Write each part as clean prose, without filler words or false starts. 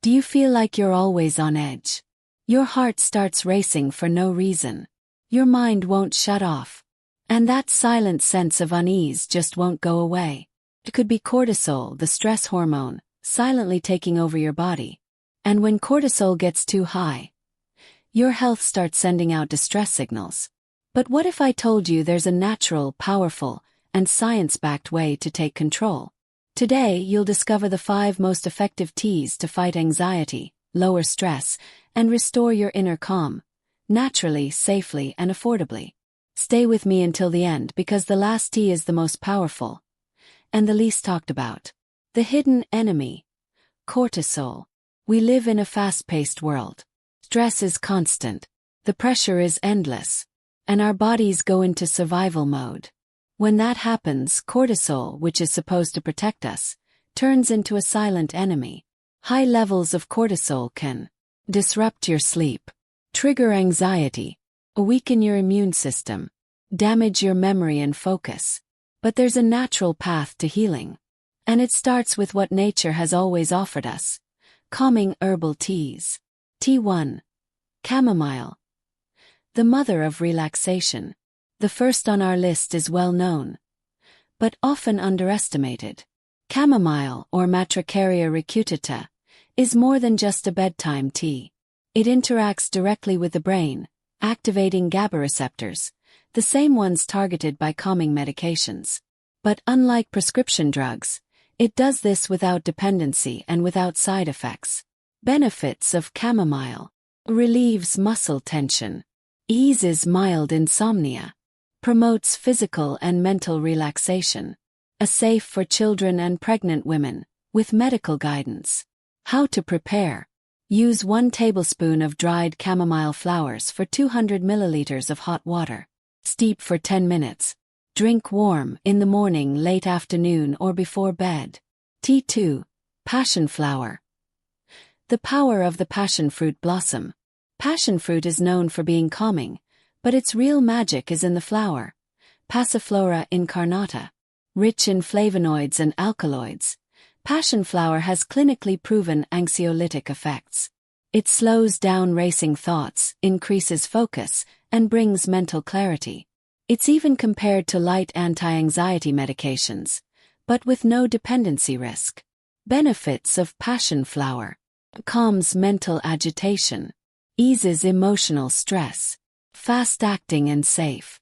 Do you feel like you're always on edge? Your heart starts racing for no reason. Your mind won't shut off. And that silent sense of unease just won't go away. It could be cortisol, the stress hormone, silently taking over your body. And when cortisol gets too high, your health starts sending out distress signals. But what if I told you there's a natural, powerful, and science-backed way to take control? Today, you'll discover the 5 most effective TEAS to fight anxiety, lower stress, and restore your inner calm, naturally, safely, and affordably. Stay with me until the end because the last T is the most powerful and the least talked about. The hidden enemy, cortisol. We live in a fast-paced world. Stress is constant. The pressure is endless. And our bodies go into survival mode. When that happens, cortisol, which is supposed to protect us, turns into a silent enemy. High levels of cortisol can disrupt your sleep, trigger anxiety, weaken your immune system, damage your memory and focus. But there's a natural path to healing. And it starts with what nature has always offered us: calming herbal teas. T1. Chamomile. The mother of relaxation. The first on our list is well known, but often underestimated. Chamomile, or Matricaria recutita, is more than just a bedtime tea. It interacts directly with the brain, activating GABA receptors, the same ones targeted by calming medications. But unlike prescription drugs, it does this without dependency and without side effects. Benefits of chamomile: relieves muscle tension, eases mild insomnia, promotes physical and mental relaxation, a safe for children and pregnant women, with medical guidance. How to prepare: use 1 tablespoon of dried chamomile flowers for 200 milliliters of hot water. Steep for 10 minutes. Drink warm in the morning, late afternoon, or before bed. T2. Passion flower. The power of the passion fruit blossom. Passion fruit is known for being calming, but its real magic is in the flower, Passiflora incarnata. Rich in flavonoids and alkaloids, passion flower has clinically proven anxiolytic effects. It slows down racing thoughts, increases focus, and brings mental clarity. It's even compared to light anti-anxiety medications, but with no dependency risk. Benefits of passion flower: calms mental agitation, eases emotional stress, fast-acting and safe.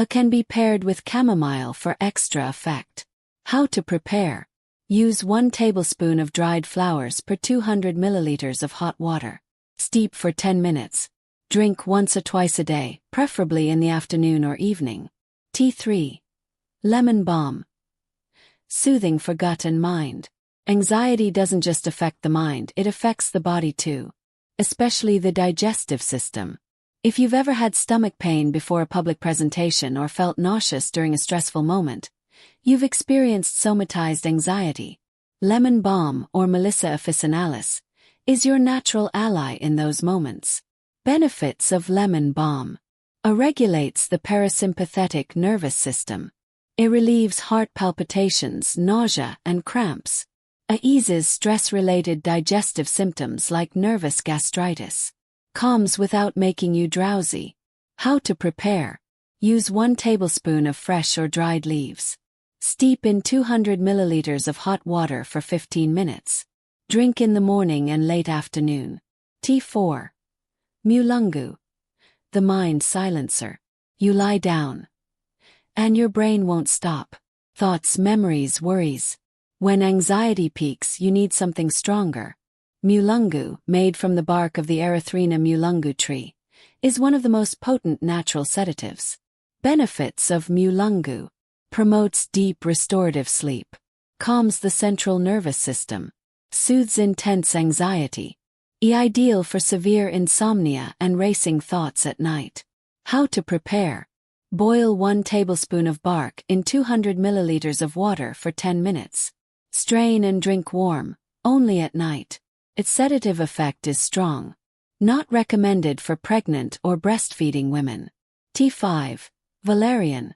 Can be paired with chamomile for extra effect. How to prepare: use 1 tablespoon of dried flowers per 200 milliliters of hot water. Steep for 10 minutes. Drink once or twice a day, preferably in the afternoon or evening. T3. Lemon balm. Soothing for gut and mind. Anxiety doesn't just affect the mind, it affects the body too, especially the digestive system. If you've ever had stomach pain before a public presentation or felt nauseous during a stressful moment, you've experienced somatized anxiety. Lemon balm, or Melissa officinalis, is your natural ally in those moments. Benefits of lemon balm: regulates the parasympathetic nervous system. It relieves heart palpitations, nausea, and cramps. Eases stress-related digestive symptoms like nervous gastritis. Calms without making you drowsy. How to prepare: use 1 tablespoon of fresh or dried leaves. Steep in 200 milliliters of hot water for 15 minutes. Drink in the morning and late afternoon. T4. Mulungu. The mind silencer. You lie down, and your brain won't stop. Thoughts, memories, worries. When anxiety peaks, you need something stronger. Mulungu, made from the bark of the Erythrina mulungu tree, is one of the most potent natural sedatives. Benefits of mulungu: promotes deep restorative sleep, calms the central nervous system, soothes intense anxiety. Ideal for severe insomnia and racing thoughts at night. How to prepare: boil 1 tablespoon of bark in 200 milliliters of water for 10 minutes. Strain and drink warm, only at night. Its sedative effect is strong. Not recommended for pregnant or breastfeeding women. T5. Valerian.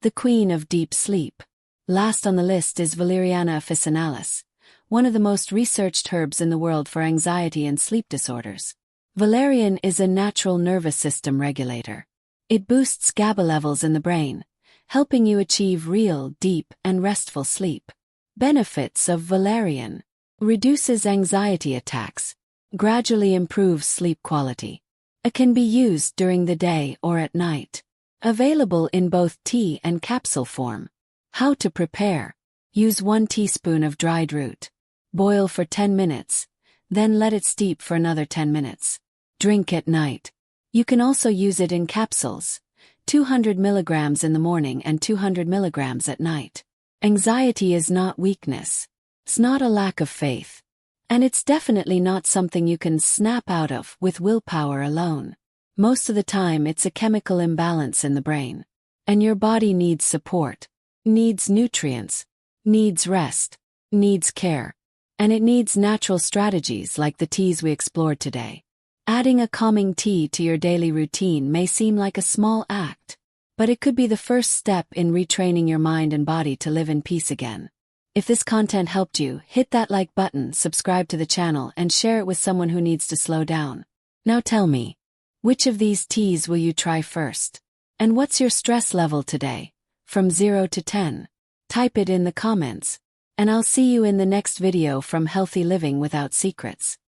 The queen of deep sleep. Last on the list is Valeriana officinalis, one of the most researched herbs in the world for anxiety and sleep disorders. Valerian is a natural nervous system regulator. It boosts GABA levels in the brain, helping you achieve real, deep, and restful sleep. Benefits of valerian: reduces anxiety attacks, gradually improves sleep quality. It can be used during the day or at night. Available in both tea and capsule form. How to prepare: use 1 teaspoon of dried root. Boil for 10 minutes, then let it steep for another 10 minutes. Drink at night. You can also use it in capsules, 200 milligrams in the morning and 200 milligrams at night. Anxiety is not weakness. It's not a lack of faith. And it's definitely not something you can snap out of with willpower alone. Most of the time it's a chemical imbalance in the brain. And your body needs support, needs nutrients, needs rest, needs care. And it needs natural strategies like the teas we explored today. Adding a calming tea to your daily routine may seem like a small act, but it could be the first step in retraining your mind and body to live in peace again. If this content helped you, hit that like button, subscribe to the channel, and share it with someone who needs to slow down. Now tell me, which of these teas will you try first? And what's your stress level today? From 0 to 10. Type it in the comments. And I'll see you in the next video from Healthy Living Without Secrets.